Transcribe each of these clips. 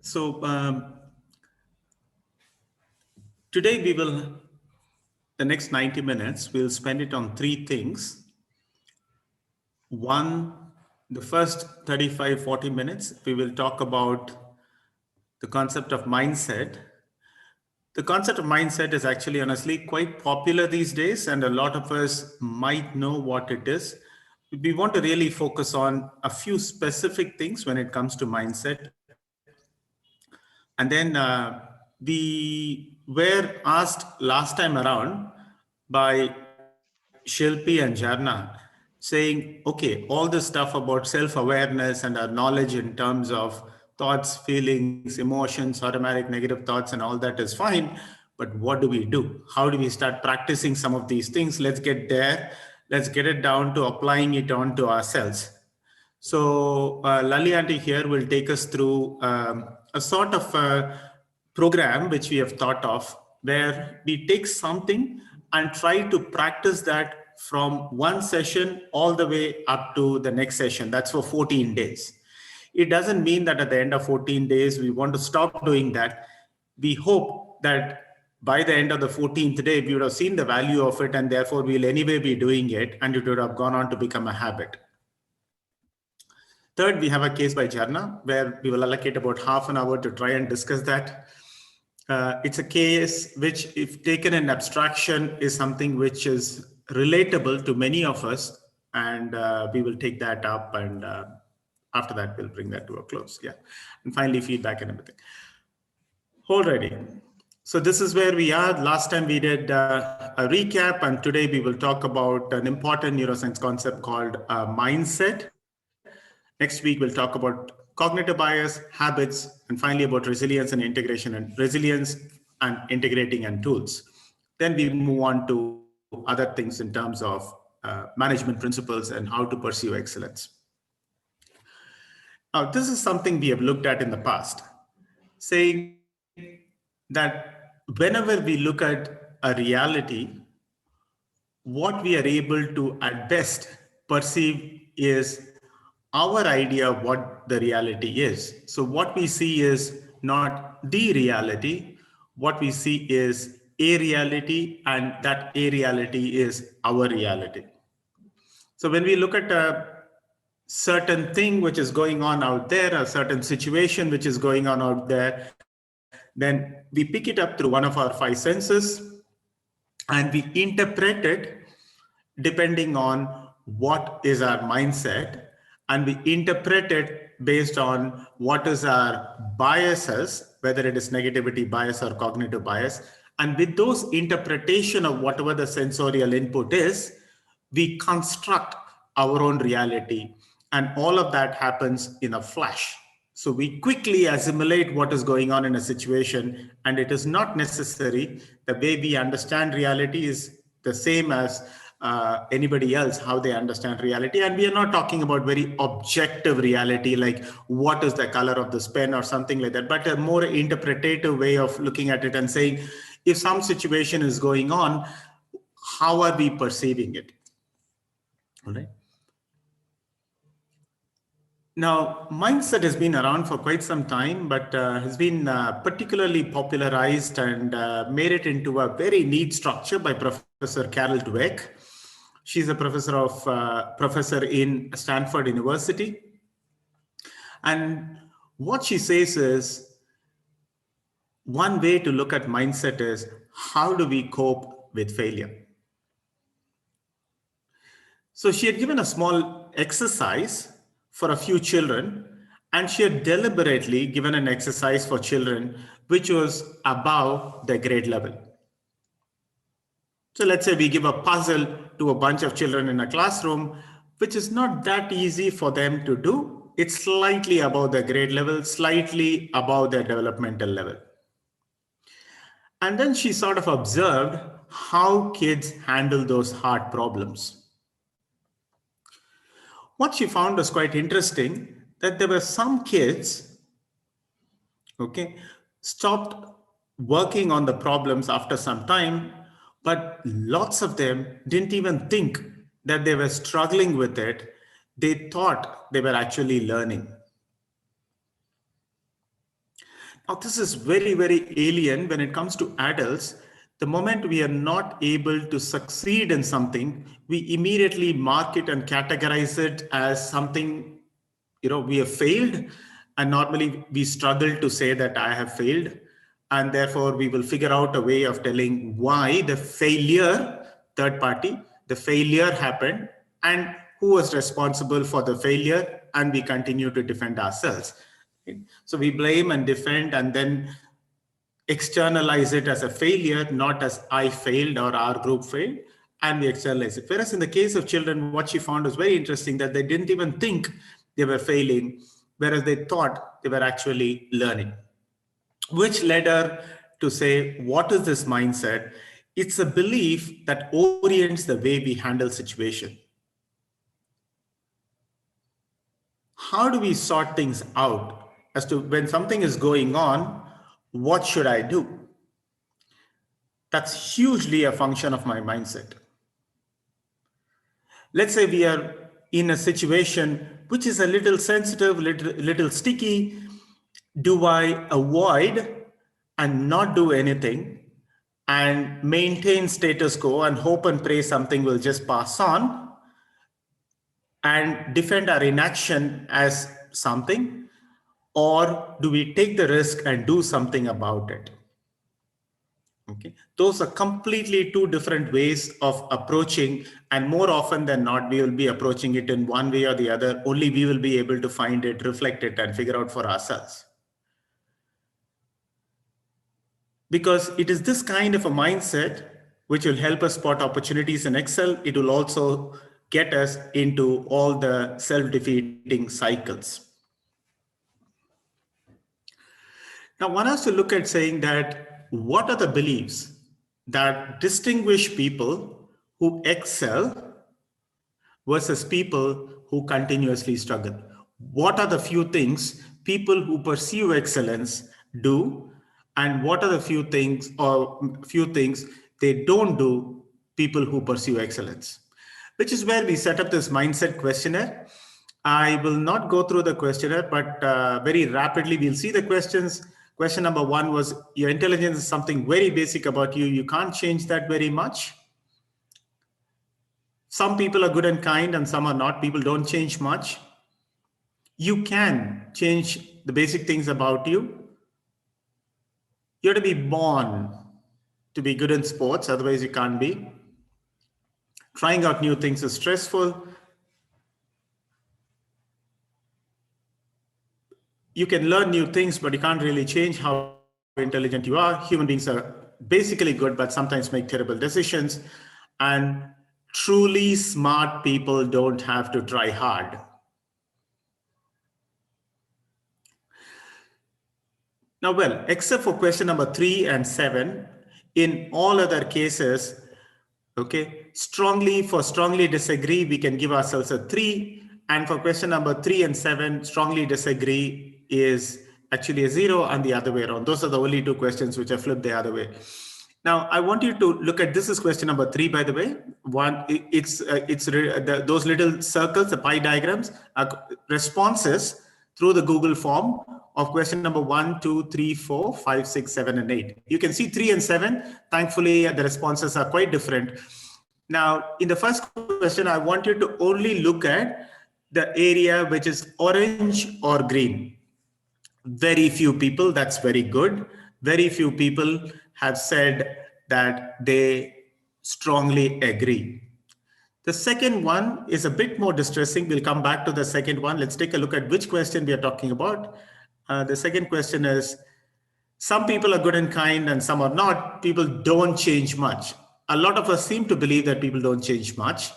So today the next 90 minutes, we'll spend it on three things. One, the first 35, 40 minutes, we will talk about the concept of mindset. The concept of mindset is actually honestly quite popular these days, and a lot of us might know what it is. We want to really focus on a few specific things when it comes to mindset. And then we were asked last time around by Shilpi and Jarna saying, okay, all this stuff about self-awareness and our knowledge in terms of thoughts, feelings, emotions, automatic negative thoughts, and all that is fine. But what do we do? How do we start practicing some of these things? Let's get there. Let's get it down to applying it onto ourselves. So Lali Aunty here will take us through a sort of a program which we have thought of, where we take something and try to practice that from one session all the way up to the next session. That's for 14 days. It doesn't mean that at the end of 14 days, we want to stop doing that. We hope that by the end of the 14th day, we would have seen the value of it, and therefore we'll anyway be doing it, and it would have gone on to become a habit. Third, we have a case by Jarna, where we will allocate about half an hour to try and discuss that. It's a case which, if taken in abstraction, is something which is relatable to many of us, and we will take that up, and after that, we'll bring that to a close. Yeah, and finally, feedback and everything. Alrighty. So this is where we are. Last time we did a recap, and today we will talk about an important neuroscience concept called mindset. Next week, we'll talk about cognitive bias, habits, and finally about resilience and integrating and tools. Then we move on to other things in terms of management principles and how to pursue excellence. Now, this is something we have looked at in the past, saying that whenever we look at a reality, what we are able to at best perceive is our idea of what the reality is. So what we see is not the reality. What we see is a reality, and that a reality is our reality. So when we look at a certain thing which is going on out there, a certain situation which is going on out there, then we pick it up through one of our five senses and we interpret it depending on what is our mindset, and we interpret it based on what is our biases, whether it is negativity bias or cognitive bias. And with those interpretation of whatever the sensorial input is, we construct our own reality. And all of that happens in a flash. So we quickly assimilate what is going on in a situation, and it is not necessary. The way we understand reality is the same as anybody else, how they understand reality. And we are not talking about very objective reality, like what is the color of this pen or something like that, but a more interpretative way of looking at it and saying, if some situation is going on, how are we perceiving it? All right. Now, mindset has been around for quite some time, but has been particularly popularized and made it into a very neat structure by Professor Carol Dweck. She's a professor in Stanford University. And what she says is, one way to look at mindset is, how do we cope with failure? So she had given a small exercise for a few children, and she had deliberately given an exercise for children which was above their grade level. So let's say we give a puzzle to a bunch of children in a classroom, which is not that easy for them to do. It's slightly above their grade level, slightly above their developmental level. And then she sort of observed how kids handle those hard problems. What she found was quite interesting, that there were some kids, stopped working on the problems after some time, but lots of them didn't even think that they were struggling with it. They thought they were actually learning. Now, this is very, very alien when it comes to adults. The moment we are not able to succeed in something, we immediately mark it and categorize it as something, we have failed. And normally we struggle to say that I have failed. And therefore, we will figure out a way of telling why the failure, third party, the failure happened and who was responsible for the failure. And we continue to defend ourselves. So we blame and defend and then externalize it as a failure, not as I failed or our group failed, and we externalize it. Whereas in the case of children, what she found was very interesting, that they didn't even think they were failing, whereas they thought they were actually learning, which led her to say, what is this mindset? It's a belief that orients the way we handle situation. How do we sort things out as to when something is going on, what should I do? That's hugely a function of my mindset. Let's say we are in a situation which is a little sensitive, little sticky. Do I avoid and not do anything and maintain status quo and hope and pray something will just pass on and defend our inaction as something? Or do we take the risk and do something about it? Okay, those are completely two different ways of approaching, and more often than not, we will be approaching it in one way or the other. Only we will be able to find it, reflect it, and figure out for ourselves. Because it is this kind of a mindset which will help us spot opportunities and excel. It will also get us into all the self-defeating cycles. Now, one has to look at saying that what are the beliefs that distinguish people who excel versus people who continuously struggle? What are the few things people who pursue excellence do, and what are the few things they don't do, people who pursue excellence? Which is where we set up this mindset questionnaire. I will not go through the questionnaire, but very rapidly we'll see the questions. Question number 1 was, your intelligence is something very basic about you. You can't change that very much. Some people are good and kind and some are not. People don't change much. You can change the basic things about you. You have to be born to be good in sports, otherwise you can't be. Trying out new things is stressful. You can learn new things, but you can't really change how intelligent you are. Human beings are basically good, but sometimes make terrible decisions. And truly smart people don't have to try hard. Now, well, except for question number 3 and 7, in all other cases, okay, strongly disagree, we can give ourselves a 3. And for question number 3 and 7, strongly disagree is actually a 0, and the other way around. Those are the only 2 questions which are flipped the other way. Now, I want you to look at, this is question number 3, by the way. Those little circles, the pie diagrams, are responses through the Google form of question number 1, 2, 3, 4, 5, 6, 7, and 8. You can see 3 and 7. Thankfully, the responses are quite different. Now, in the first question, I want you to only look at the area which is orange or green. Very few people, that's very good. Very few people have said that they strongly agree. The second one is a bit more distressing. We'll come back to the second one. Let's take a look at which question we are talking about. The second question is, some people are good and kind and some are not. People don't change much. A lot of us seem to believe that people don't change much.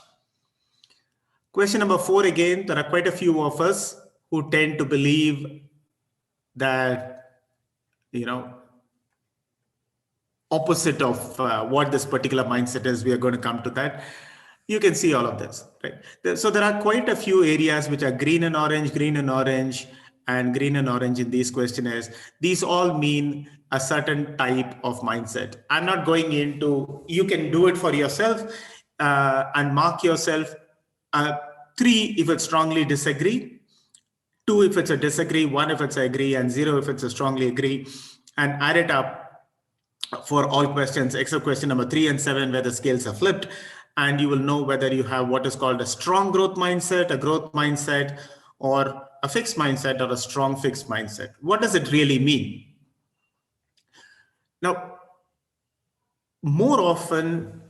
Question number 4, again, there are quite a few of us who tend to believe that, opposite of what this particular mindset is. We are going to come to that. You can see all of this, right? So there are quite a few areas which are green and orange, and green and orange in these questionnaires. These all mean a certain type of mindset. I'm not going into, you can do it for yourself and mark yourself 3 if it's strongly disagree, 2 if it's a disagree, 1 if it's a agree, and 0 if it's a strongly agree. and add it up for all questions except question number 3 and 7, where the scales are flipped. And you will know whether you have what is called a strong growth mindset, a growth mindset, or a fixed mindset, or a strong fixed mindset. What does it really mean? Now, more often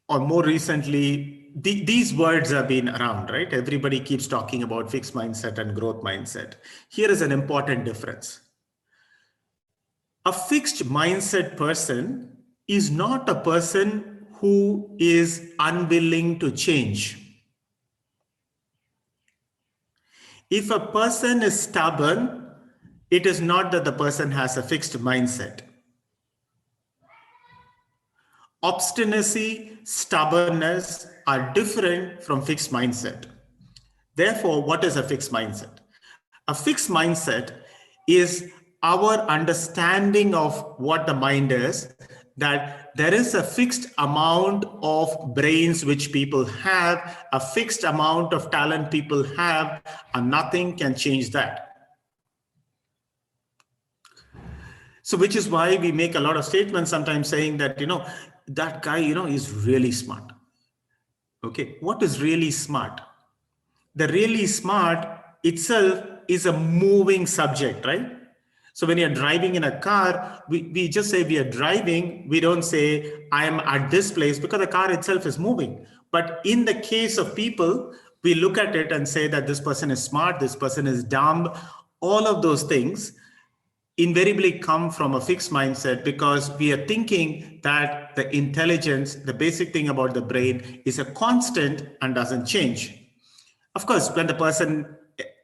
or more recently, these words have been around, right? Everybody keeps talking about fixed mindset and growth mindset. Here is an important difference. A fixed mindset person is not a person who is unwilling to change. If a person is stubborn, it is not that the person has a fixed mindset. Obstinacy, stubbornness are different from fixed mindset. Therefore, what is a fixed mindset? A fixed mindset is our understanding of what the mind is, that there is a fixed amount of brains which people have, a fixed amount of talent people have, and nothing can change that. So, which is why we make a lot of statements sometimes saying that, that guy, is really smart. Okay, what is really smart? The really smart itself is a moving subject, right? So when you're driving in a car, we just say we are driving. We don't say I am at this place, because the car itself is moving. But in the case of people, we look at it and say that this person is smart, this person is dumb. All of those things invariably come from a fixed mindset, because we are thinking that the intelligence, the basic thing about the brain, is a constant and doesn't change. Of course, when the person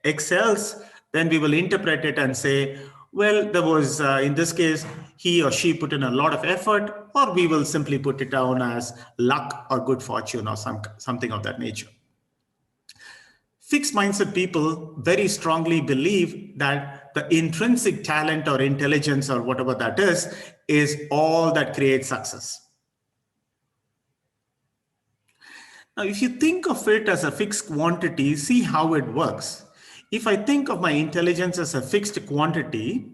excels, then we will interpret it and say, well, there was, in this case, he or she put in a lot of effort, or we will simply put it down as luck or good fortune or something of that nature. Fixed mindset people very strongly believe that the intrinsic talent or intelligence or whatever that is all that creates success. Now, if you think of it as a fixed quantity, see how it works. If I think of my intelligence as a fixed quantity,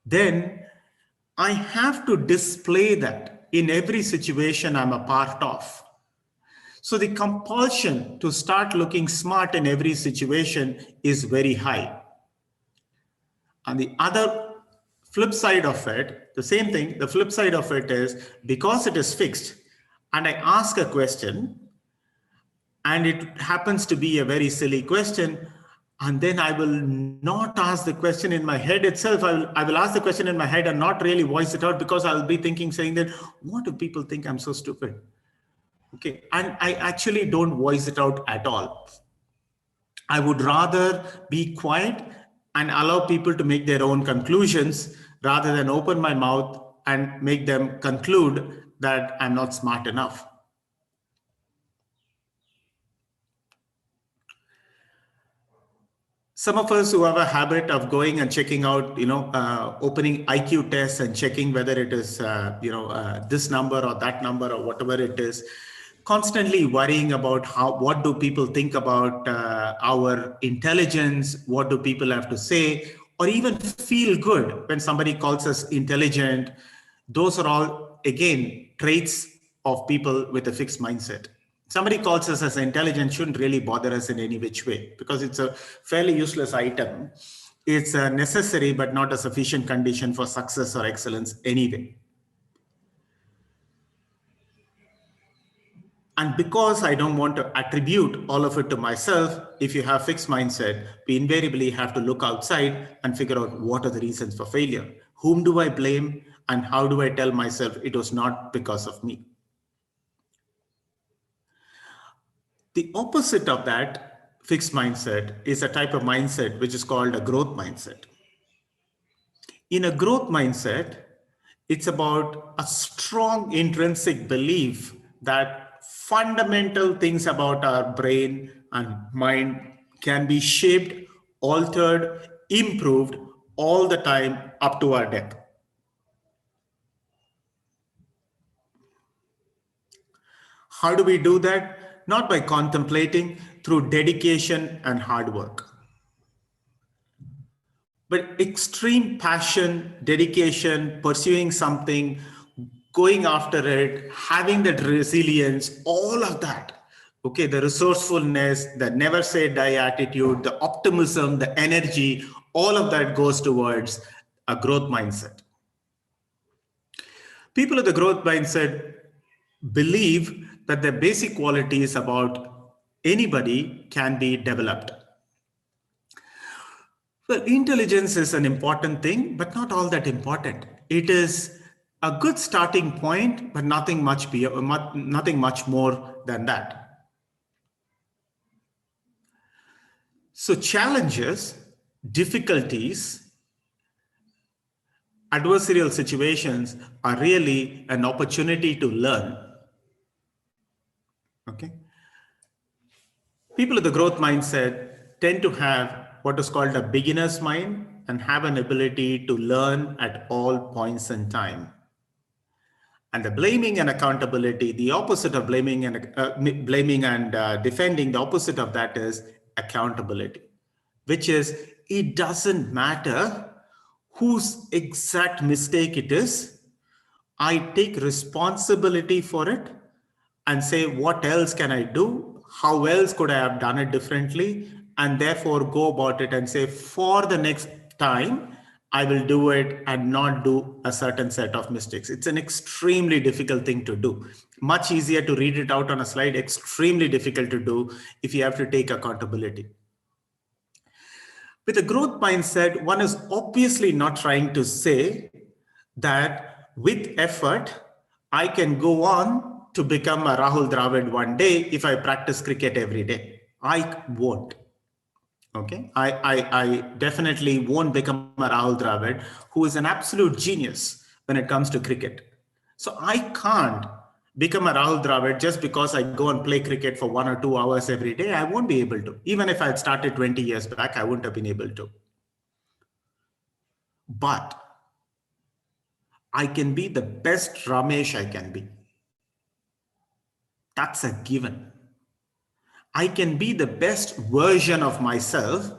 then I have to display that in every situation I'm a part of. So the compulsion to start looking smart in every situation is very high. On the other flip side of it, the same thing, the flip side of it is, because it is fixed and I ask a question and it happens to be a very silly question, and then I will not ask the question in my head itself. I will ask the question in my head and not really voice it out, because I'll be thinking, saying that, what do people think I'm so stupid? Okay, and I actually don't voice it out at all. I would rather be quiet and allow people to make their own conclusions, rather than open my mouth and make them conclude that I'm not smart enough. Some of us who have a habit of going and checking out, opening IQ tests and checking whether it is, this number or that number or whatever it is, constantly worrying about what do people think about our intelligence, what do people have to say, or even feel good when somebody calls us intelligent. Those are all, again, traits of people with a fixed mindset. Somebody calls us as intelligent shouldn't really bother us in any which way, because it's a fairly useless item. It's a necessary but not a sufficient condition for success or excellence anyway. And because I don't want to attribute all of it to myself, if you have fixed mindset, we invariably have to look outside and figure out what are the reasons for failure. Whom do I blame, and how do I tell myself it was not because of me? The opposite of that fixed mindset is a type of mindset which is called a growth mindset. In a growth mindset, it's about a strong intrinsic belief that fundamental things about our brain and mind can be shaped, altered, improved all the time up to our death. How do we do that? Not by contemplating, through dedication and hard work. But extreme passion, dedication, pursuing something, going after it, having that resilience, all of that. Okay, the resourcefulness, the never say die attitude, the optimism, the energy, all of that goes towards a growth mindset. People with the growth mindset believe that the basic qualities about anybody can be developed. Well, intelligence is an important thing, but not all that important. It is a good starting point, but nothing much more than that. So challenges, difficulties, adversarial situations are really an opportunity to learn. Okay. People with the growth mindset tend to have what is called a beginner's mind and have an ability to learn at all points in time. And the blaming and accountability, the opposite of blaming and defending, the opposite of that is accountability, which is it doesn't matter whose exact mistake it is. I take responsibility for it and say, what else can I do? How else could I have done it differently? And therefore go about it and say, for the next time, I will do it and not do a certain set of mistakes. It's an extremely difficult thing to do. Much easier to read it out on a slide, extremely difficult to do if you have to take accountability. With a growth mindset, one is obviously not trying to say that with effort, I can go on to become a Rahul Dravid one day if I practice cricket every day. I won't. Okay, I definitely won't become a Rahul Dravid, who is an absolute genius when it comes to cricket. So I can't become a Rahul Dravid just because I go and play cricket for 1 or 2 hours every day. I won't be able to. Even if I had started 20 years back, I wouldn't have been able to. But I can be the best Ramesh I can be. That's a given. I can be the best version of myself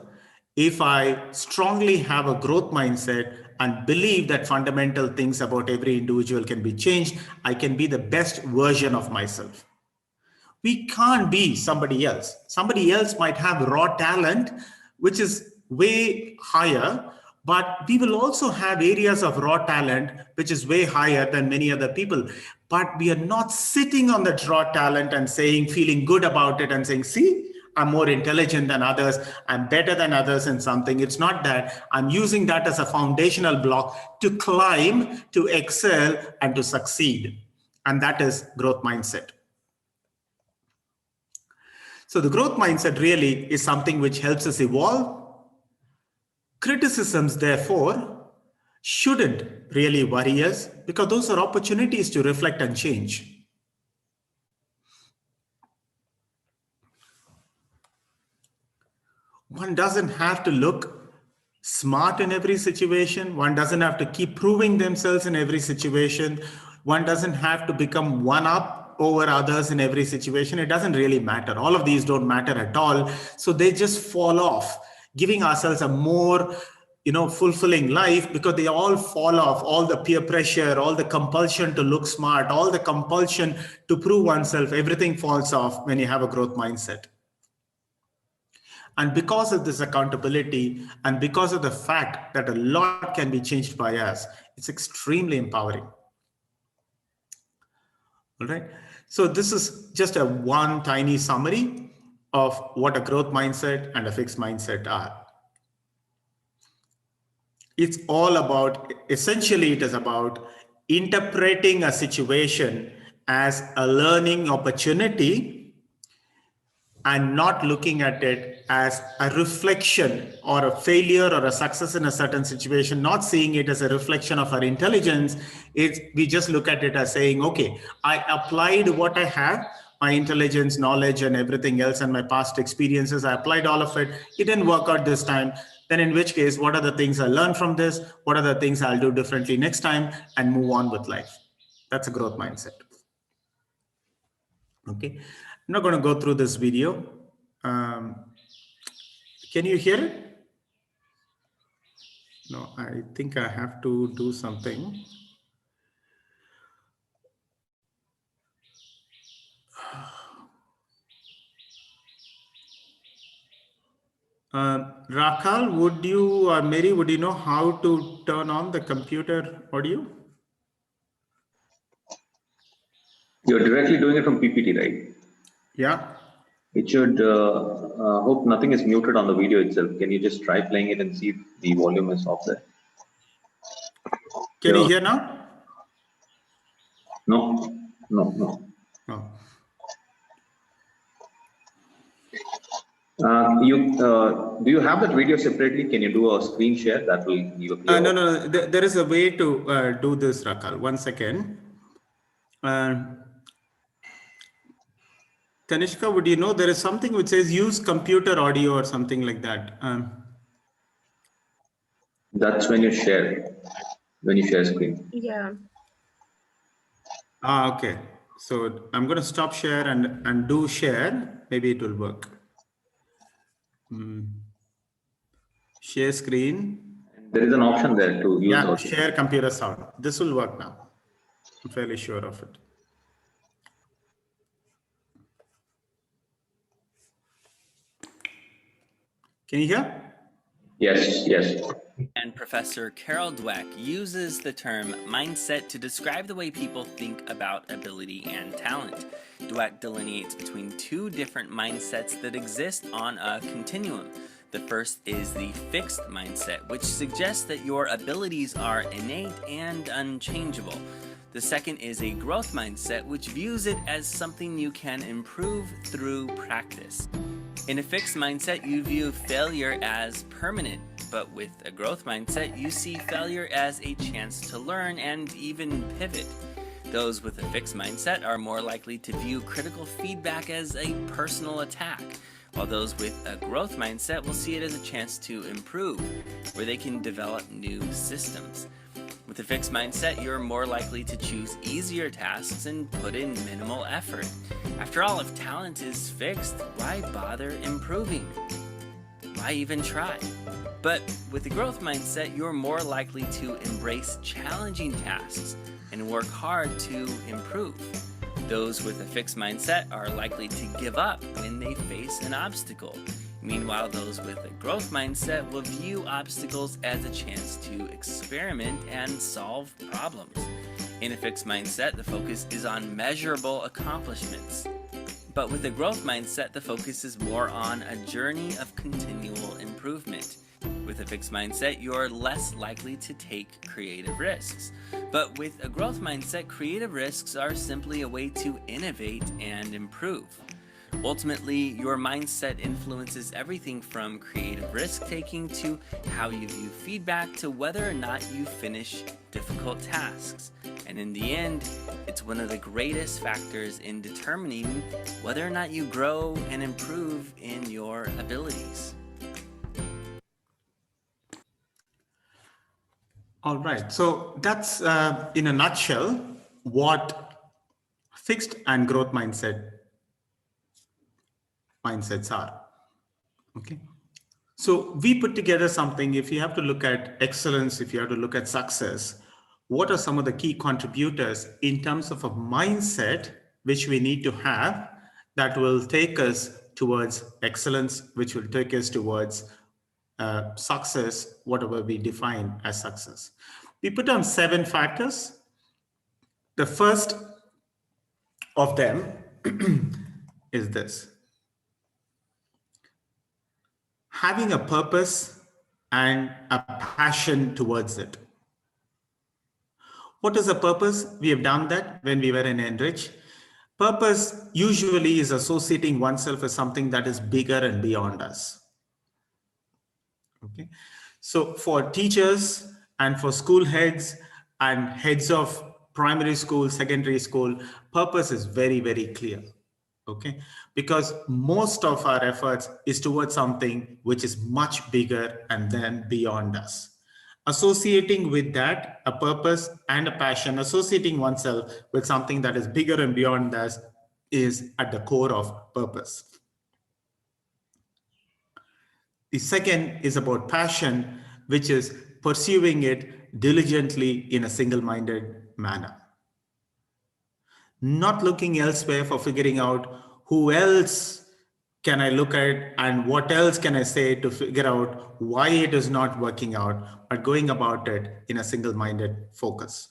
if I strongly have a growth mindset and believe that fundamental things about every individual can be changed. I can be the best version of myself. We can't be somebody else. Somebody else might have raw talent, which is way higher, but we will also have areas of raw talent, which is way higher than many other people. But we are not sitting on that raw talent and saying, feeling good about it and saying, see, I'm more intelligent than others. I'm better than others in something. It's not that. I'm using that as a foundational block to climb, to excel, and to succeed. And that is growth mindset. So the growth mindset really is something which helps us evolve. Criticisms, therefore, shouldn't really worry us because those are opportunities to reflect and change. One doesn't have to look smart in every situation. One doesn't have to keep proving themselves in every situation. One doesn't have to become one up over others in every situation. It doesn't really matter. All of these don't matter at all. So they just fall off, giving ourselves a more fulfilling life because they all fall off. All the peer pressure, all the compulsion to look smart, all the compulsion to prove oneself, everything falls off when you have a growth mindset. And because of this accountability and because of the fact that a lot can be changed by us, it's extremely empowering. All right. So this is just a one tiny summary of what a growth mindset and a fixed mindset are. It's all about, essentially, it is about interpreting a situation as a learning opportunity and not looking at it as a reflection or a failure or a success in a certain situation, not seeing it as a reflection of our intelligence. We just look at it as saying, okay, I applied what I have, my intelligence, knowledge, and everything else, and my past experiences. I applied all of it. It didn't work out this time. Then in which case, what are the things I learned from this? What are the things I'll do differently next time and move on with life? That's a growth mindset. Okay. I'm not going to go through this video. Can you hear it? No, I think I have to do something. Rakal, would you, or Mary, would you know how to turn on the computer audio? You're directly doing it from PPT, right? Yeah. It should, hope nothing is muted on the video itself. Can you just try playing it and see if the volume is off there? Can you hear now? No, no, no. No. Do you have that video separately? Can you do a screen share? That will give a clear. No. There is a way to do this, Rakal. 1 second. Tanishka, would you know there is something which says use computer audio or something like that? That's when you share screen. Yeah. Okay. So I'm going to stop share and do share. Maybe it will work. Share screen. There is an option there to use. Yeah, share computer sound. This will work now. I'm fairly sure of it. Can you hear? Yes. And Professor Carol Dweck uses the term mindset to describe the way people think about ability and talent. Dweck delineates between two different mindsets that exist on a continuum. The first is the fixed mindset, which suggests that your abilities are innate and unchangeable. The second is a growth mindset, which views it as something you can improve through practice. In a fixed mindset, you view failure as permanent, but with a growth mindset, you see failure as a chance to learn and even pivot. Those with a fixed mindset are more likely to view critical feedback as a personal attack, while those with a growth mindset will see it as a chance to improve, where they can develop new systems. With a fixed mindset, you're more likely to choose easier tasks and put in minimal effort. After all, if talent is fixed, why bother improving? Why even try? But with a growth mindset, you're more likely to embrace challenging tasks and work hard to improve. Those with a fixed mindset are likely to give up when they face an obstacle. Meanwhile, those with a growth mindset will view obstacles as a chance to experiment and solve problems. In a fixed mindset, the focus is on measurable accomplishments. But with a growth mindset, the focus is more on a journey of continual improvement. With a fixed mindset, you're less likely to take creative risks. But with a growth mindset, creative risks are simply a way to innovate and improve. Ultimately, your mindset influences everything from creative risk-taking to how you view feedback to whether or not you finish difficult tasks. And in the end, it's one of the greatest factors in determining whether or not you grow and improve in your abilities. All right. So that's, in a nutshell, what fixed and growth mindsets are. Okay. So we put together something. If you have to look at excellence, if you have to look at success, what are some of the key contributors in terms of a mindset which we need to have that will take us towards excellence, which will take us towards success, whatever we define as success. We put on 7 factors. The first of them is this: having a purpose and a passion towards it. What is a purpose? We have done that when we were in Enrich. Purpose usually is associating oneself with something that is bigger and beyond us. Okay. So for teachers and for school heads and heads of primary school, secondary school, purpose is very, very clear. Okay, because most of our efforts is towards something which is much bigger and then beyond us. Associating with that, a purpose and a passion, associating oneself with something that is bigger and beyond us is at the core of purpose. The second is about passion, which is pursuing it diligently in a single-minded manner. Not looking elsewhere for figuring out who else can I look at and what else can I say to figure out why it is not working out, but going about it in a single-minded focus.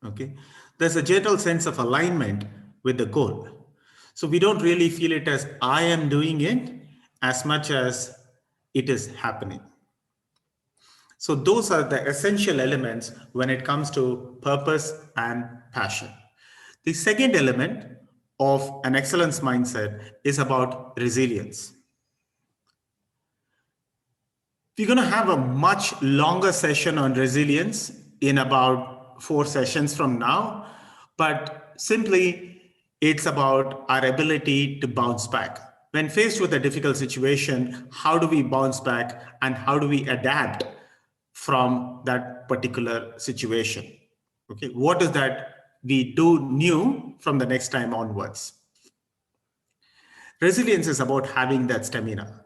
Okay, there's a general sense of alignment with the goal. So we don't really feel it as I am doing it as much as it is happening. So those are the essential elements when it comes to purpose and passion. The second element of an excellence mindset is about resilience. We're going to have a much longer session on resilience in about 4 sessions from now, but simply it's about our ability to bounce back. When faced with a difficult situation, how do we bounce back and how do we adapt from that particular situation? Okay, what is that we do new from the next time onwards? Resilience is about having that stamina.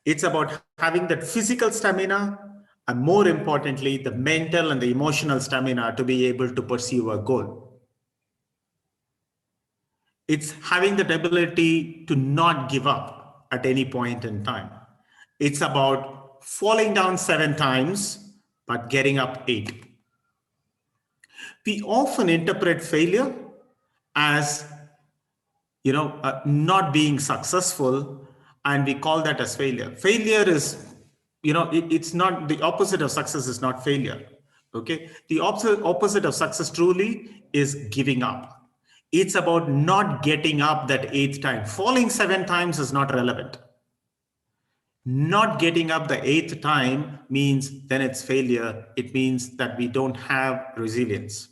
It's about having that physical stamina, and more importantly, the mental and the emotional stamina to be able to pursue a goal. It's having that ability to not give up at any point in time. It's about falling down 7 times, but getting up 8. We often interpret failure as, not being successful, and we call that as failure. Failure is, it's not the opposite of success is not failure. Okay, the opposite of success truly is giving up. It's about not getting up that 8th time. Falling 7 times is not relevant. Not getting up the 8th time means then it's failure. It means that we don't have resilience.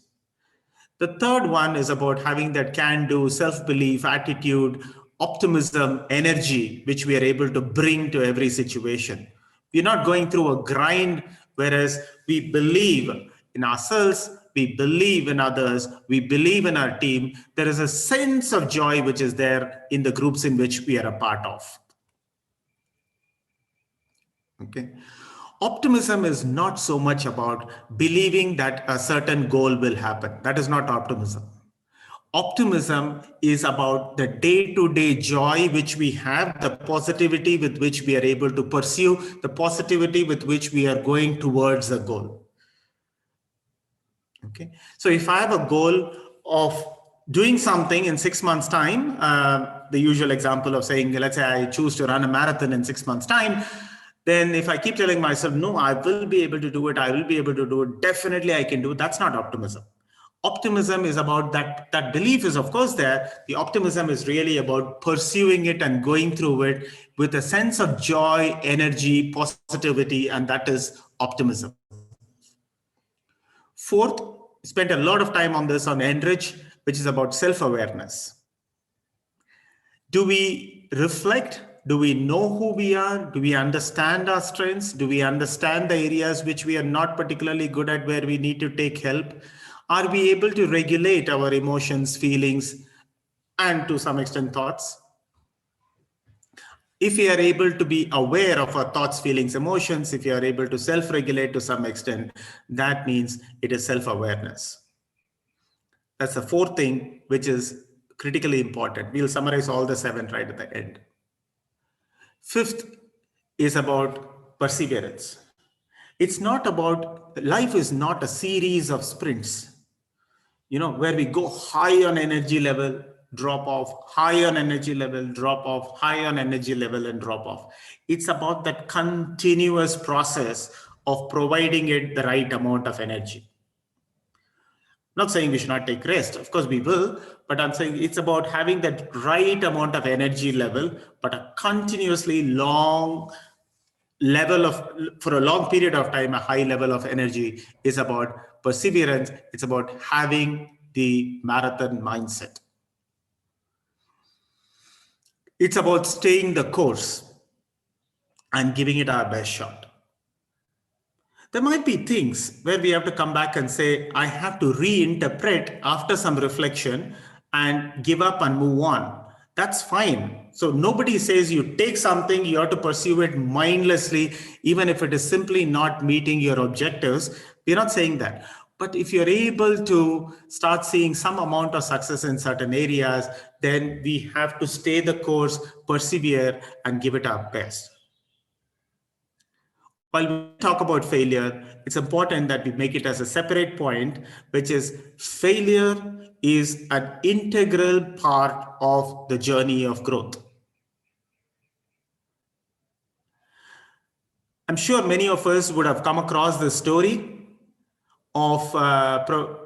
The third one is about having that can-do, self-belief, attitude, optimism, energy, which we are able to bring to every situation. We're not going through a grind, whereas we believe in ourselves, we believe in others, we believe in our team. There is a sense of joy which is there in the groups in which we are a part of. Okay. Optimism is not so much about believing that a certain goal will happen. That is not optimism. Optimism is about the day-to-day joy which we have, the positivity with which we are able to pursue, the positivity with which we are going towards a goal. Okay. So if I have a goal of doing something in 6 months' time, the usual example of saying, let's say I choose to run a marathon in 6 months' time, then if I keep telling myself, no, I will be able to do it, I will be able to do it, definitely I can do it, that's not optimism. Optimism is about that belief is of course there. The optimism is really about pursuing it and going through it with a sense of joy, energy, positivity, and that is optimism. Fourth, spent a lot of time on this on Enrich, which is about self-awareness. Do we reflect? Do we know who we are? Do we understand our strengths? Do we understand the areas which we are not particularly good at, where we need to take help? Are we able to regulate our emotions, feelings, and to some extent thoughts? If we are able to be aware of our thoughts, feelings, emotions, if you are able to self-regulate to some extent, that means it is self-awareness. That's the fourth thing, which is critically important. We'll summarize all the 7 right at the end. Fifth is about perseverance. It's not about, life is not a series of sprints, where we go high on energy level, drop off, high on energy level, drop off, high on energy level, and drop off. It's about that continuous process of providing it the right amount of energy. Not saying we should not take rest, of course we will, but I'm saying it's about having that right amount of energy level, but a continuously long level of, for a long period of time, a high level of energy is about perseverance. It's about having the marathon mindset. It's about staying the course and giving it our best shot. There might be things where we have to come back and say, I have to reinterpret after some reflection and give up and move on. That's fine. So nobody says you take something, you have to pursue it mindlessly, even if it is simply not meeting your objectives. We're not saying that. But if you're able to start seeing some amount of success in certain areas, then we have to stay the course, persevere, and give it our best. While we talk about failure, it's important that we make it as a separate point, which is failure is an integral part of the journey of growth. I'm sure many of us would have come across the story of Mr.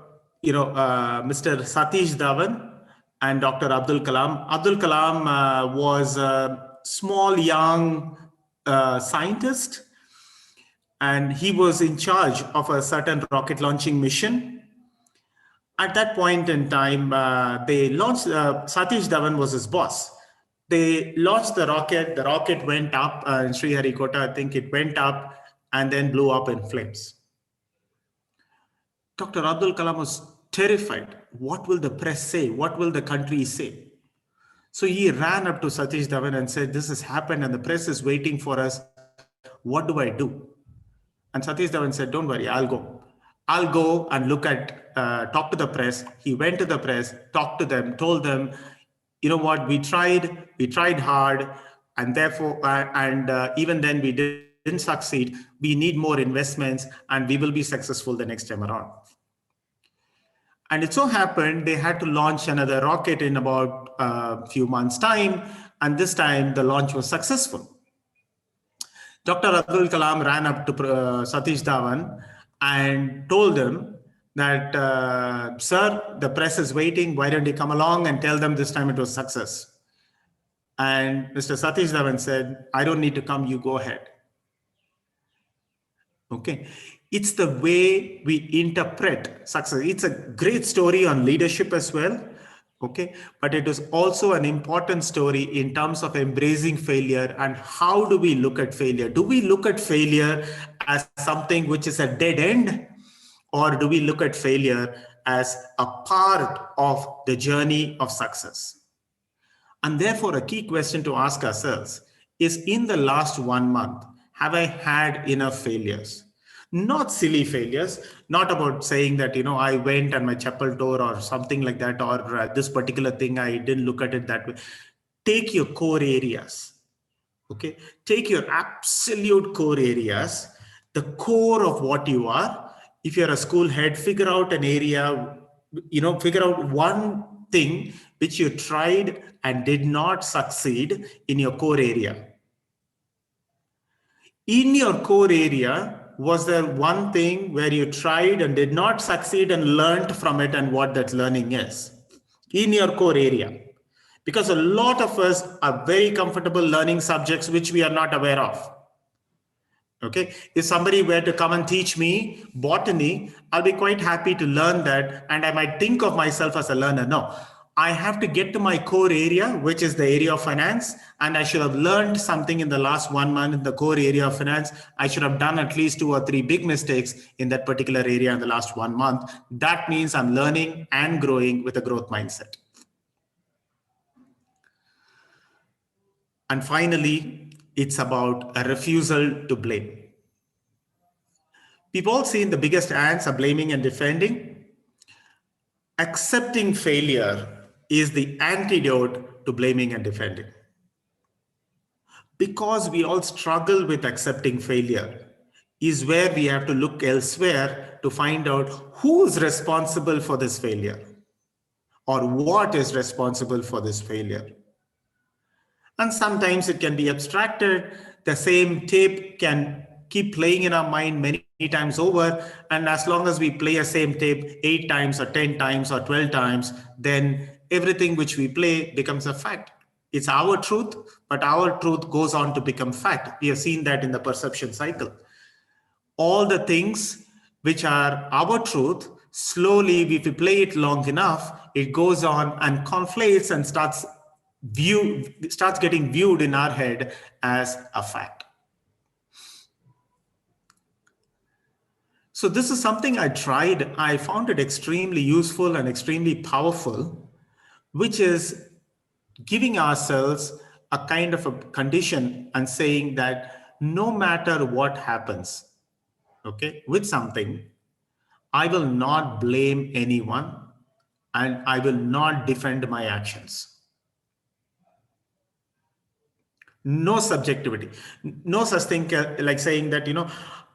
Satish Dhawan and Dr. Abdul Kalam. Abdul Kalam was a small young scientist, and he was in charge of a certain rocket launching mission. At that point in time, they launched, Satish Dhawan was his boss. They launched the rocket went up in Sriharikota, I think it went up and then blew up in flames. Dr. Abdul Kalam was terrified. What will the press say? What will the country say? So he ran up to Satish Dhawan and said, this has happened and the press is waiting for us. What do I do? And Satish Dhawan said, don't worry, I'll go. I'll go and talk to the press. He went to the press, talked to them, told them, you know what, we tried hard, and therefore, even then we didn't succeed. We need more investments and we will be successful the next time around. And it so happened they had to launch another rocket in about a few months' time, and this time the launch was successful. Dr. Abdul Kalam ran up to Satish Dhawan and told him that, sir, the press is waiting. Why don't you come along and tell them this time it was success? And Mr. Satish Dhawan said, I don't need to come, you go ahead. Okay. It's the way we interpret success. It's a great story on leadership as well. Okay. But it is also an important story in terms of embracing failure and how do we look at failure? Do we look at failure as something which is a dead end? Or do we look at failure as a part of the journey of success? And therefore, a key question to ask ourselves is, in the last 1 month, have I had enough failures? Not silly failures, not about saying that, I went and my chapel tore or something like that, or this particular thing, I didn't look at it that way. Take your core areas, okay? Take your absolute core areas, the core of what you are. If you're a school head, figure out an area, figure out one thing which you tried and did not succeed in your core area. In your core area, was there one thing where you tried and did not succeed and learned from it and what that learning is? In your core area. Because a lot of us are very comfortable learning subjects which we are not aware of. Okay, if somebody were to come and teach me botany, I'll be quite happy to learn that, and I might think of myself as a learner. No, I have to get to my core area, which is the area of finance, and I should have learned something in the last 1 month in the core area of finance. I should have done at least 2 or 3 big mistakes in that particular area in the last 1 month. That means I'm learning and growing with a growth mindset. And finally, it's about a refusal to blame. We've all seen the biggest ants are blaming and defending. Accepting failure is the antidote to blaming and defending. Because we all struggle with accepting failure is where we have to look elsewhere to find out who is responsible for this failure or what is responsible for this failure. And sometimes it can be abstracted. The same tape can keep playing in our mind many times over. And as long as we play a same tape 8 times or 10 times or 12 times, then everything which we play becomes a fact. It's our truth, but our truth goes on to become fact. We have seen that in the perception cycle. All the things which are our truth, slowly, if we play it long enough, it goes on and conflates and starts getting viewed in our head as a fact. So this is something I tried. I found it extremely useful and extremely powerful, which is giving ourselves a kind of a condition and saying that no matter what happens, okay, with something, I will not blame anyone and I will not defend my actions. No subjectivity, no such thing like saying that,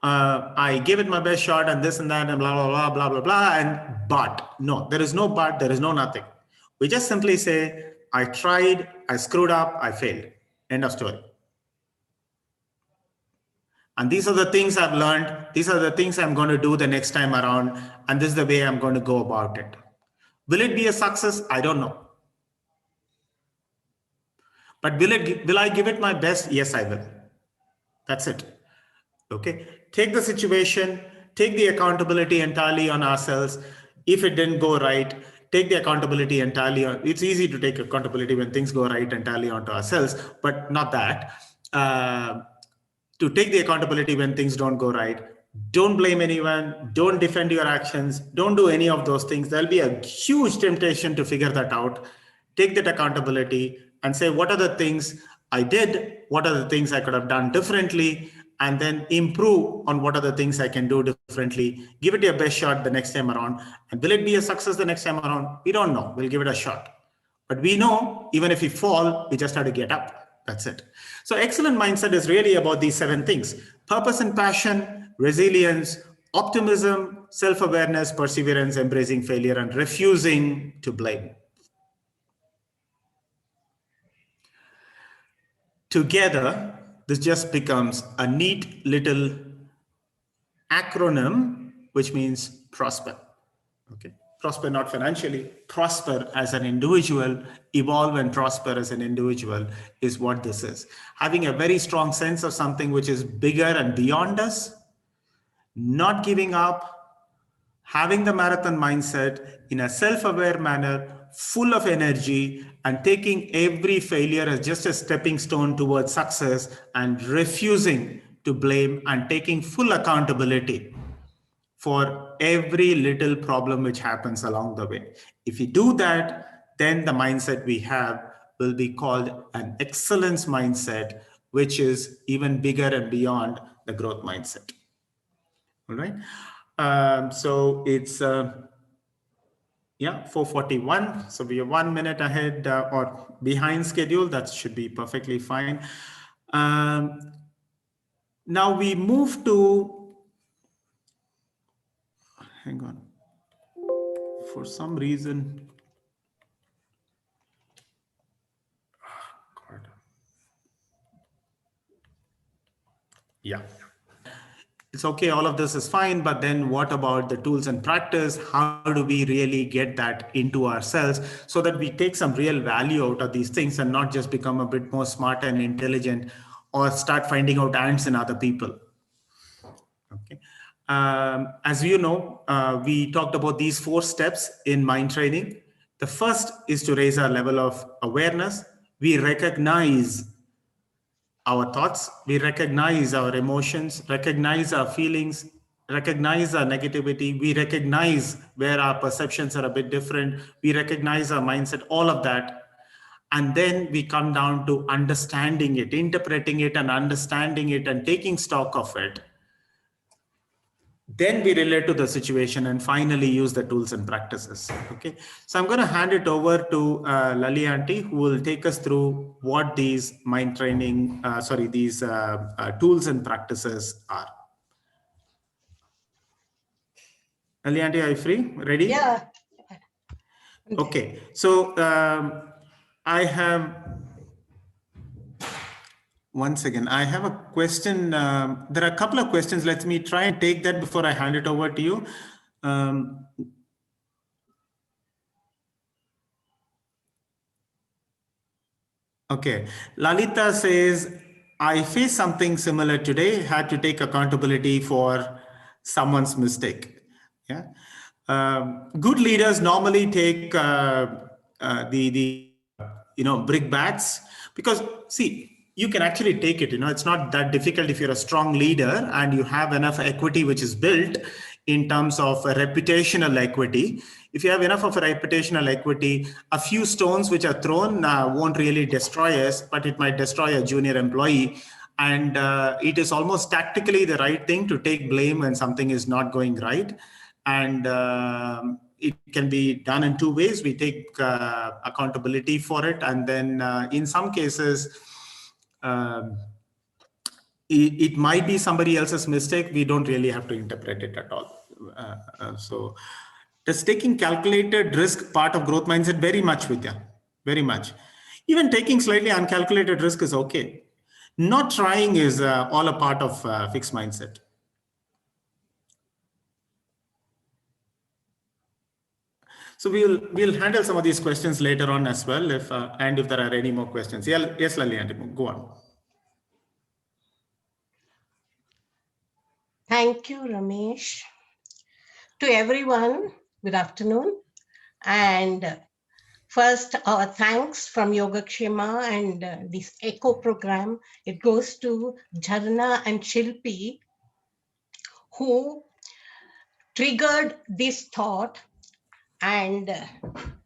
I gave it my best shot and this and that and blah, blah, blah, blah, blah, blah. And but no, there is no but, there is no nothing. We just simply say, I tried, I screwed up, I failed. End of story. And these are the things I've learned. These are the things I'm going to do the next time around. And this is the way I'm going to go about it. Will it be a success? I don't know. But will I give it my best? Yes, I will. That's it. Okay. Take the situation, take the accountability entirely on ourselves. If it didn't go right, take the accountability entirely on. It's easy to take accountability when things go right entirely onto ourselves, but not that. To take the accountability when things don't go right. Don't blame anyone. Don't defend your actions. Don't do any of those things. There'll be a huge temptation to figure that out. Take that accountability and say, what are the things I did? What are the things I could have done differently? And then improve on what are the things I can do differently. Give it your best shot the next time around. And will it be a success the next time around? We don't know. We'll give it a shot. But we know, even if we fall, we just have to get up. That's it. So excellent mindset is really about these 7 things: purpose and passion, resilience, optimism, self-awareness, perseverance, embracing failure, and refusing to blame. Together, this just becomes a neat little acronym, which means prosper. Okay. Prosper not financially, prosper as an individual, evolve and prosper as an individual is what this is. Having a very strong sense of something which is bigger and beyond us, not giving up, having the marathon mindset in a self-aware manner, full of energy, and taking every failure as just a stepping stone towards success, and refusing to blame and taking full accountability for every little problem which happens along the way. If you do that, then the mindset we have will be called an excellence mindset, which is even bigger and beyond the growth mindset. All right. So it's 4:41. So we are 1 minute ahead or behind schedule. That should be perfectly fine. Now we move to. Hang on. For some reason. God. Yeah. It's okay, all of this is fine, but then what about the tools and practice? How do we really get that into ourselves so that we take some real value out of these things and not just become a bit more smart and intelligent or start finding out ants in other people? Okay. As you know, we talked about these 4 steps in mind training. The first is to raise our level of awareness. We recognize our thoughts, we recognize our emotions, recognize our feelings, recognize our negativity, we recognize where our perceptions are a bit different, we recognize our mindset, all of that. And then we come down to understanding it, interpreting it and understanding it and taking stock of it. Then we relate to the situation and finally use the tools and practices. Okay, so I'm going to hand it over to Lali Aunty, who will take us through what these mind training, these tools and practices are. Lali Aunty, are you free? Ready? Yeah. Okay, so I have. Once again, I have a question. There are a couple of questions. Let me try and take that before I hand it over to you. Okay. Lalita says, I faced something similar today, had to take accountability for someone's mistake. Yeah. Good leaders normally take brick bats because, see, you can actually take it. It's not that difficult if you're a strong leader and you have enough equity which is built in terms of a reputational equity. If you have enough of a reputational equity, a few stones which are thrown won't really destroy us, but it might destroy a junior employee. And it is almost tactically the right thing to take blame when something is not going right. And it can be done in two ways. We take accountability for it. And then in some cases, it might be somebody else's mistake. We don't really have to interpret it at all. So does taking calculated risk part of growth mindset? Very much, Vidya, very much. Even taking slightly uncalculated risk is okay. Not trying is all a part of fixed mindset. So we'll handle some of these questions later on as well, if and if there are any more questions. Yeah, yes, Lalian, go on. Thank you, Ramesh. To everyone, good afternoon. And first, our thanks from Yogakshema and this ECHO program. It goes to Jharna and Shilpi, who triggered this thought, and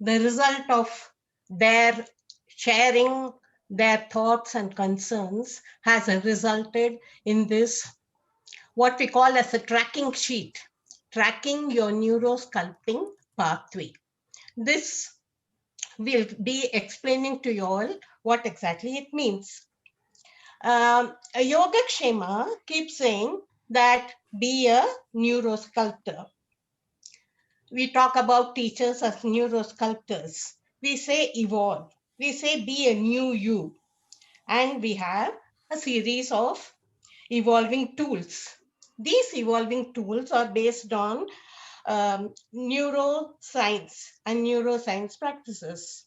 the result of their sharing their thoughts and concerns has resulted in this, what we call as a tracking sheet, tracking your neurosculpting pathway. This will be explaining to you all what exactly it means. Yogakshema keeps saying that be a neurosculptor. We talk about teachers as neurosculptors. We say evolve. We say be a new you. And we have a series of evolving tools. These evolving tools are based on neuroscience and neuroscience practices.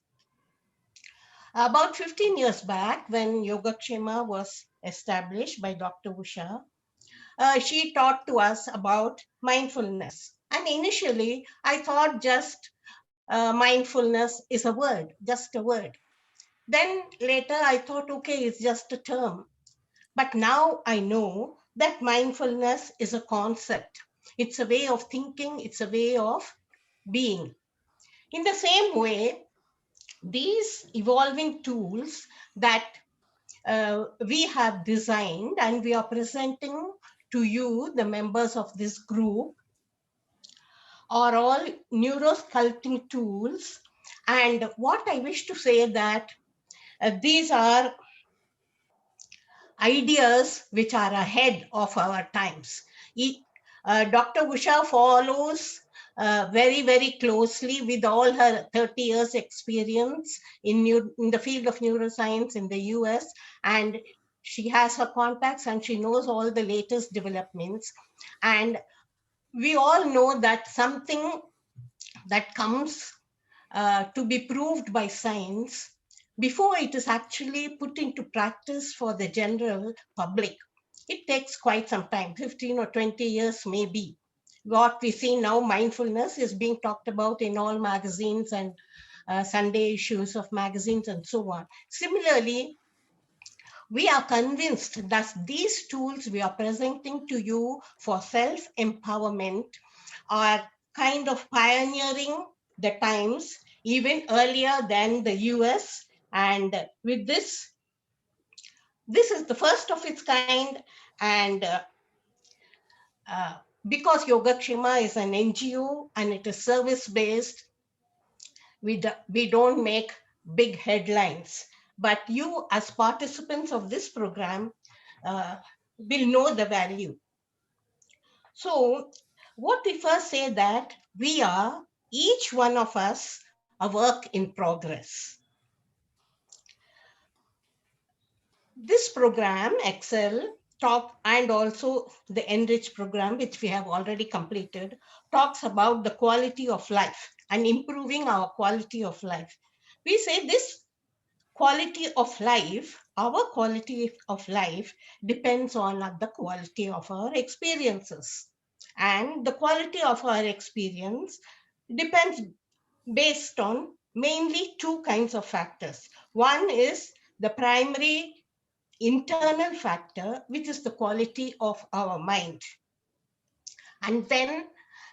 About 15 years back, when Yogakshema was established by Dr. Usha, she taught to us about mindfulness. And initially, I thought just mindfulness is a word, just a word. Then later, I thought, okay, it's just a term. But now I know that mindfulness is a concept. It's a way of thinking. It's a way of being. In the same way, these evolving tools that we have designed and we are presenting to you, the members of this group, are all neurosculpting tools. And what I wish to say that these are ideas which are ahead of our times. Dr. Usha follows very, very closely with all her 30 years experience in the field of neuroscience in the US, and she has her contacts and she knows all the latest developments. And we all know that something that comes to be proved by science, before it is actually put into practice for the general public, it takes quite some time, 15 or 20 years maybe. What we see now, mindfulness, is being talked about in all magazines and Sunday issues of magazines and so on. Similarly, we are convinced that these tools we are presenting to you for self-empowerment are kind of pioneering the times, even earlier than the US. And with this is the first of its kind. And because Yogakshema is an NGO and it is service-based, we don't make big headlines. But you, as participants of this program, will know the value. So what we first say that we are, each one of us, a work in progress. This program, Excel, and also the Enrich program, which we have already completed, talks about the quality of life and improving our quality of life. We say this quality of life, our quality of life depends on the quality of our experiences. And the quality of our experience depends based on mainly two kinds of factors. One is the primary internal factor, which is the quality of our mind. And then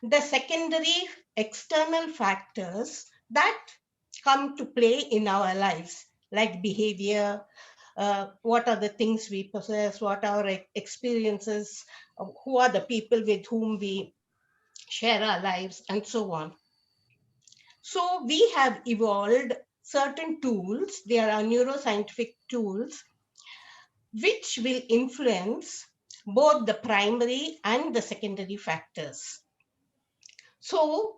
the secondary external factors that come to play in our lives, like behavior, what are the things we possess, what are our experiences, who are the people with whom we share our lives, and so on. So we have evolved certain tools, there are neuroscientific tools, which will influence both the primary and the secondary factors. So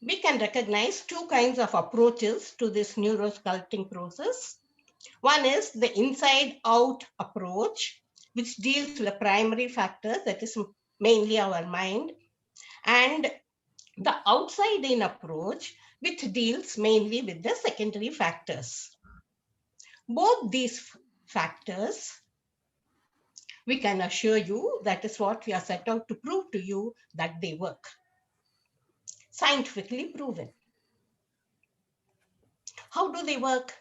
we can recognize two kinds of approaches to this neurosculpting process. One is the inside-out approach, which deals with the primary factors, that is mainly our mind, and the outside-in approach, which deals mainly with the secondary factors. Both these factors, we can assure you, that is what we are set out to prove to you, that they work. Scientifically proven. How do they work?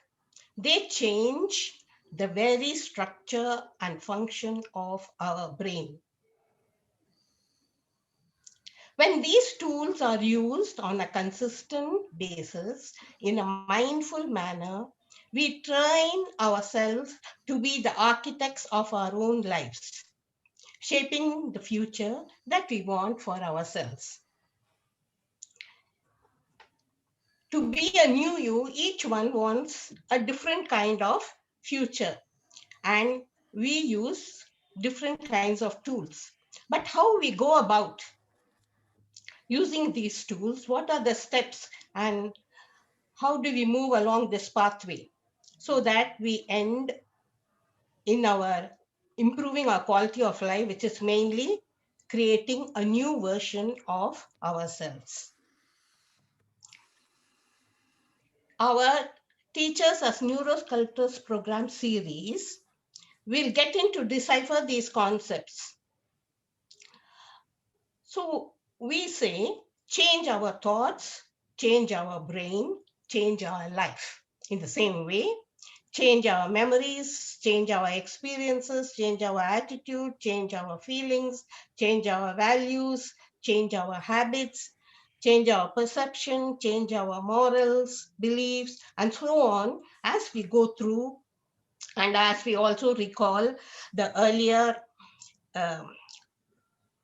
They change the very structure and function of our brain. When these tools are used on a consistent basis in a mindful manner, we train ourselves to be the architects of our own lives, shaping the future that we want for ourselves. To be a new you, each one wants a different kind of future, and we use different kinds of tools. But how we go about using these tools, what are the steps, and how do we move along this pathway so that we end in our improving our quality of life, which is mainly creating a new version of ourselves. Our Teachers as Neurosculptors program series will get into decipher these concepts. So we say, change our thoughts, change our brain, change our life. In the same way, change our memories, change our experiences, change our attitude, change our feelings, change our values, change our habits, change our perception, change our morals, beliefs, and so on as we go through. And as we also recall the earlier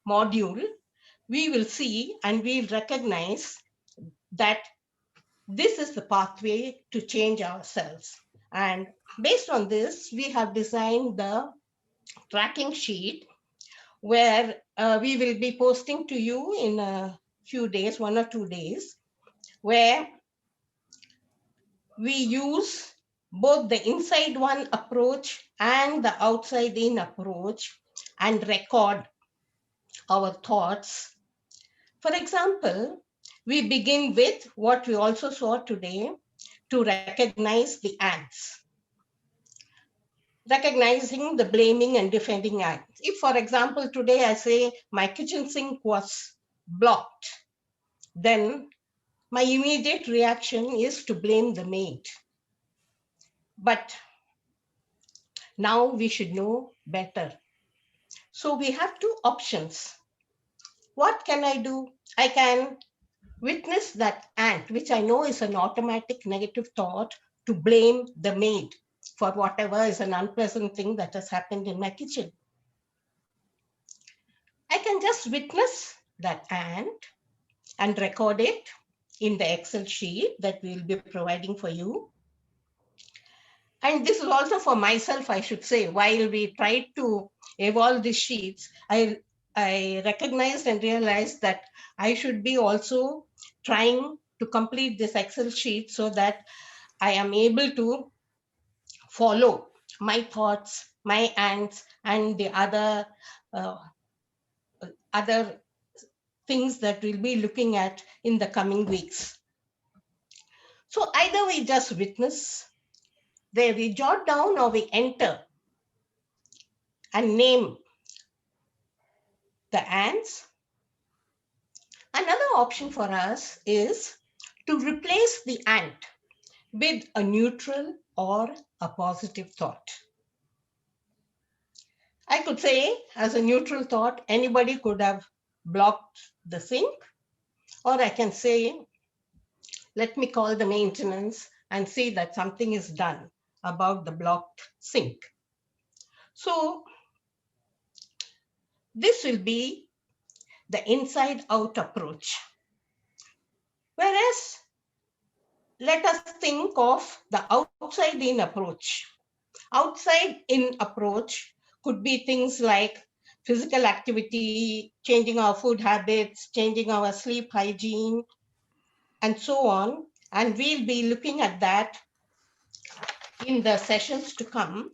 module, we will see and we'll recognize that this is the pathway to change ourselves. And based on this, we have designed the tracking sheet where we will be posting to you in a few days, 1 or 2 days, where we use both the inside one approach and the outside in approach and record our thoughts. For example, we begin with what we also saw today, to recognize the ants. Recognizing the blaming and defending ants. If, for example, today I say my kitchen sink was blocked, then my immediate reaction is to blame the maid. But now we should know better. So we have two options. What can I do? I can witness that ant, which I know is an automatic negative thought, to blame the maid for whatever is an unpleasant thing that has happened in my kitchen. I can just witness that ant and record it in the Excel sheet that we'll be providing for you. And this is also for myself, I should say. While we tried to evolve these sheets, I recognized and realized that I should be also trying to complete this Excel sheet so that I am able to follow my thoughts, my ants, and the other things that we'll be looking at in the coming weeks. So either we just witness, there we jot down, or we enter and name the ants. Another option for us is to replace the ant with a neutral or a positive thought. I could say, as a neutral thought, anybody could have blocked the sink, Or I can say, let me call the maintenance and see that something is done about the blocked sink. So this will be the inside out approach. Whereas let us think of the outside in approach. Outside in approach could be things like physical activity, changing our food habits, changing our sleep hygiene, and so on. And we'll be looking at that in the sessions to come.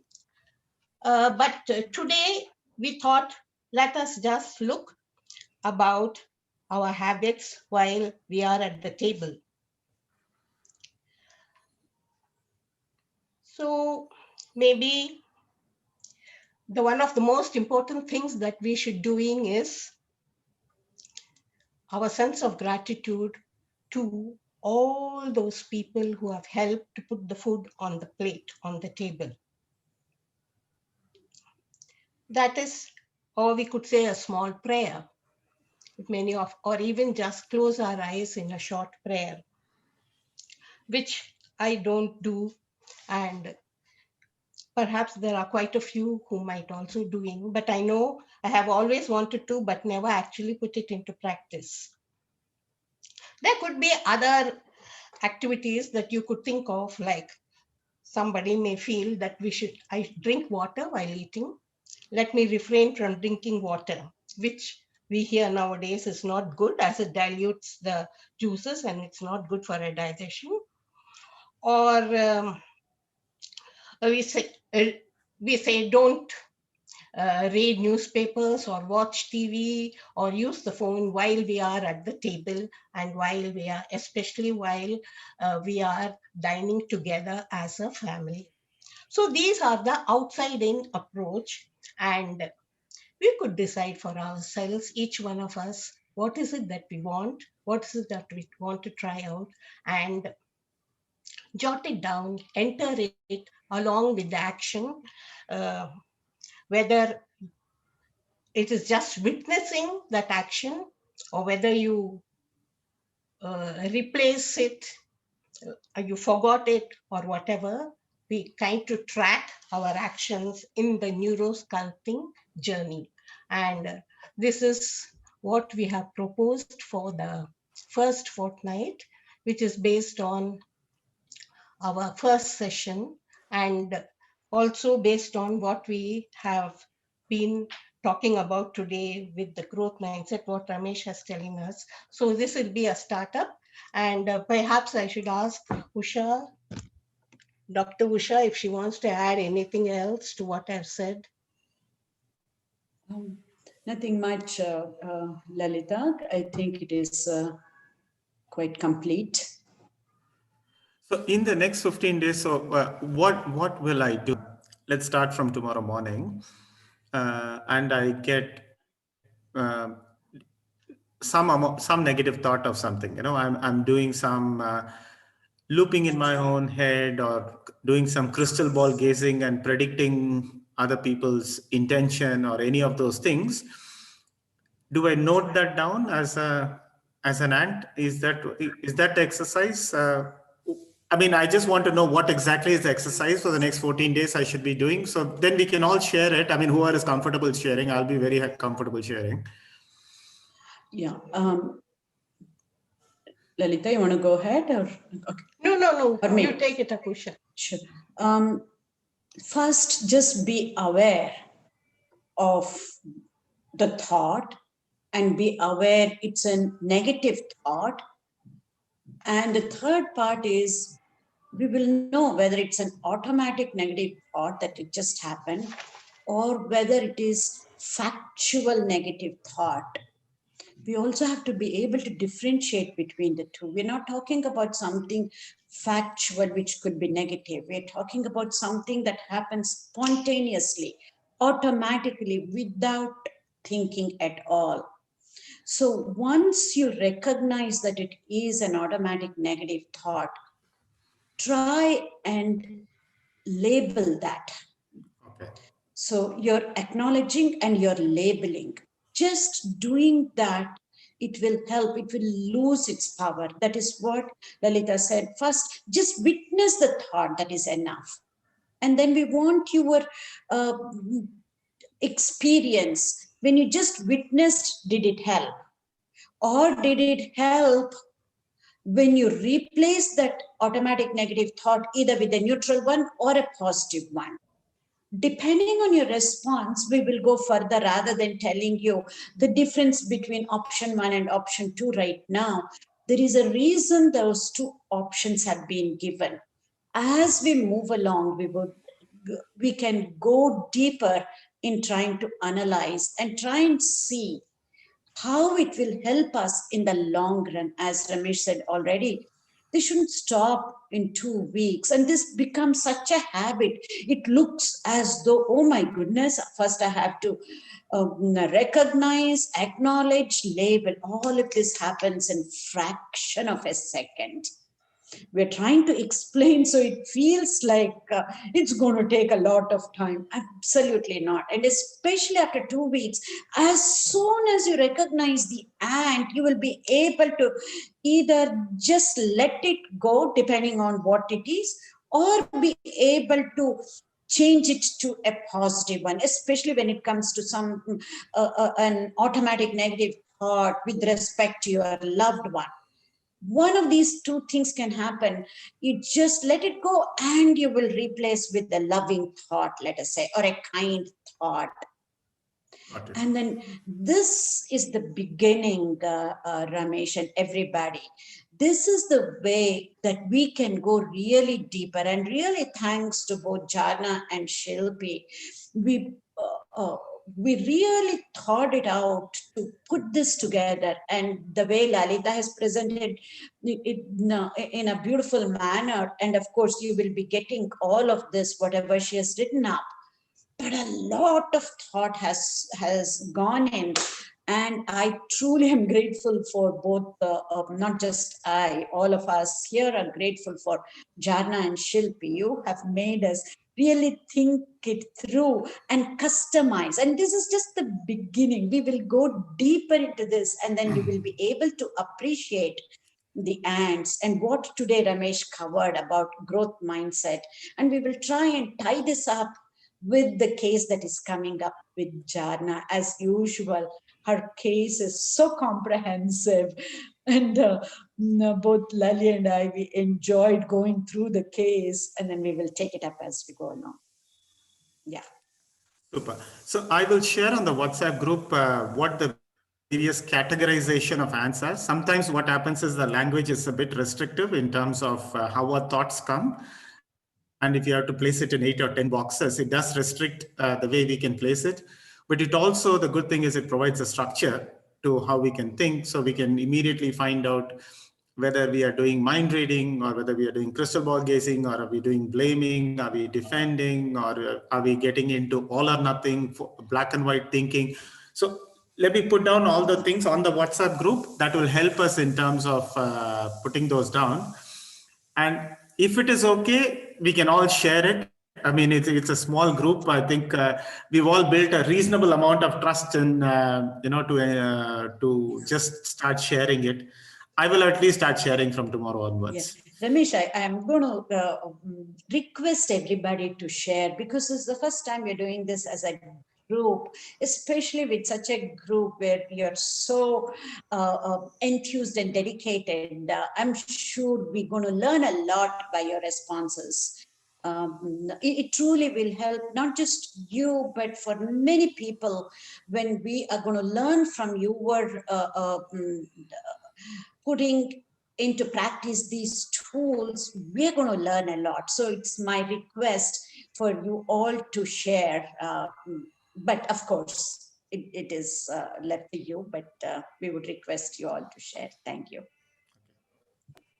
But today we thought, let us just look about our habits while we are at the table. So maybe one of the most important things that we should doing is our sense of gratitude to all those people who have helped to put the food on the plate, on the table. That is, or we could say a small prayer, many of, or even just close our eyes in a short prayer, which I don't do, and perhaps there are quite a few who might also doing, but I know I have always wanted to, but never actually put it into practice. There could be other activities that you could think of, like somebody may feel that I drink water while eating. Let me refrain from drinking water, which we hear nowadays is not good as it dilutes the juices and it's not good for a digestion. Or we say don't read newspapers or watch TV or use the phone while we are at the table and especially while we are dining together as a family. So these are the outside in approach, and we could decide for ourselves, each one of us, what is it that we want, what is it that we want to try out, and jot it down, enter it along with the action, uh, whether it is just witnessing that action or whether you replace it, you forgot it or whatever. We kind to track our actions in the neurosculpting journey. And this is what we have proposed for the first fortnight, which is based on our first session and also based on what we have been talking about today with the growth mindset, what Ramesh has telling us. So this will be a startup, and perhaps I should ask Usha, Dr. Usha, if she wants to add anything else to what I've said. Nothing much, Lalita. I think it is quite complete. So in the next 15 days, so what will I do? Let's start from tomorrow morning. And I get some negative thought of something. You know, I'm doing some looping in my own head or doing some crystal ball gazing and predicting other people's intention or any of those things. Do I note that down as an ant? Is that the exercise? I mean, I just want to know what exactly is the exercise for the next 14 days I should be doing. So then we can all share it. I mean, whoever is comfortable sharing, I'll be very comfortable sharing. Yeah. Lalita, you want to go ahead or? Okay. No. You take it, Akusha. Sure. First, just be aware of the thought and be aware it's a negative thought. And the third part is we will know whether it's an automatic negative thought that it just happened or whether it is factual negative thought. We also have to be able to differentiate between the two. We're not talking about something factual which could be negative. We're talking about something that happens spontaneously, automatically, without thinking at all. So once you recognize that it is an automatic negative thought, try and label that. Okay. So you're acknowledging and you're labeling. Just doing that it will help, it will lose its power. That is what Lalita said. First, just witness the thought, that is enough. And then we want your experience. When you just witnessed, did it help? Or did it help when you replace that automatic negative thought either with a neutral one or a positive one? Depending on your response, we will go further rather than telling you the difference between option 1 and option 2 right now. There is a reason those two options have been given. As we move along, we can go deeper in trying to analyze and try and see how it will help us in the long run. As Ramesh said already, they shouldn't stop in 2 weeks. And this becomes such a habit. It looks as though, oh my goodness, first I have to recognize, acknowledge, label. All of this happens in fraction of a second. We're trying to explain, so it feels like it's going to take a lot of time. Absolutely not. And especially after 2 weeks, as soon as you recognize the ant, you will be able to either just let it go, depending on what it is, or be able to change it to a positive one, especially when it comes to some an automatic negative thought with respect to your loved one. One of these two things can happen. You just let it go and you will replace with a loving thought, let us say, or a kind thought. And then this is the beginning, Ramesh and everybody. This is the way that we can go really deeper. And really thanks to both Jana and Shilpi, we really thought it out to put this together. And the way Lalita has presented it in a beautiful manner. And of course, you will be getting all of this, whatever she has written up. But a lot of thought has gone in. And I truly am grateful for both, not just I, all of us here are grateful for Jana and Shilpi. You have made us really think it through and customize. And this is just the beginning. We will go deeper into this, and then you will be able to appreciate the ants and what today Ramesh covered about growth mindset. And we will try and tie this up with the case that is coming up with Jana. As usual, her case is so comprehensive. And both Lali and I, we enjoyed going through the case, and then we will take it up as we go along. Yeah. Super. So I will share on the WhatsApp group what the various categorization of answers. Sometimes what happens is the language is a bit restrictive in terms of how our thoughts come. And if you have to place it in 8 or 10 boxes, it does restrict the way we can place it. But it also, the good thing is it provides a structure to how we can think. So we can immediately find out whether we are doing mind reading, or whether we are doing crystal ball gazing, or are we doing blaming, are we defending, or are we getting into all or nothing, black and white thinking. So let me put down all the things on the WhatsApp group that will help us in terms of putting those down. And if it is okay, we can all share it. I mean, it's a small group. I think we've all built a reasonable amount of trust in, to just start sharing it. I will at least start sharing from tomorrow onwards. Yeah. Ramesh, I am going to request everybody to share, because it's the first time we're doing this as a group, especially with such a group where you're so enthused and dedicated. I'm sure we're going to learn a lot by your responses. It truly will help not just you, but for many people when we are going to learn from you were putting into practice these tools. We're going to learn a lot. So it's my request for you all to share. But of course, it is left to you, but we would request you all to share. Thank you.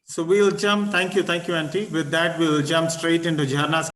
So we'll jump, thank you, Auntie. With that, we'll jump straight into Jharna's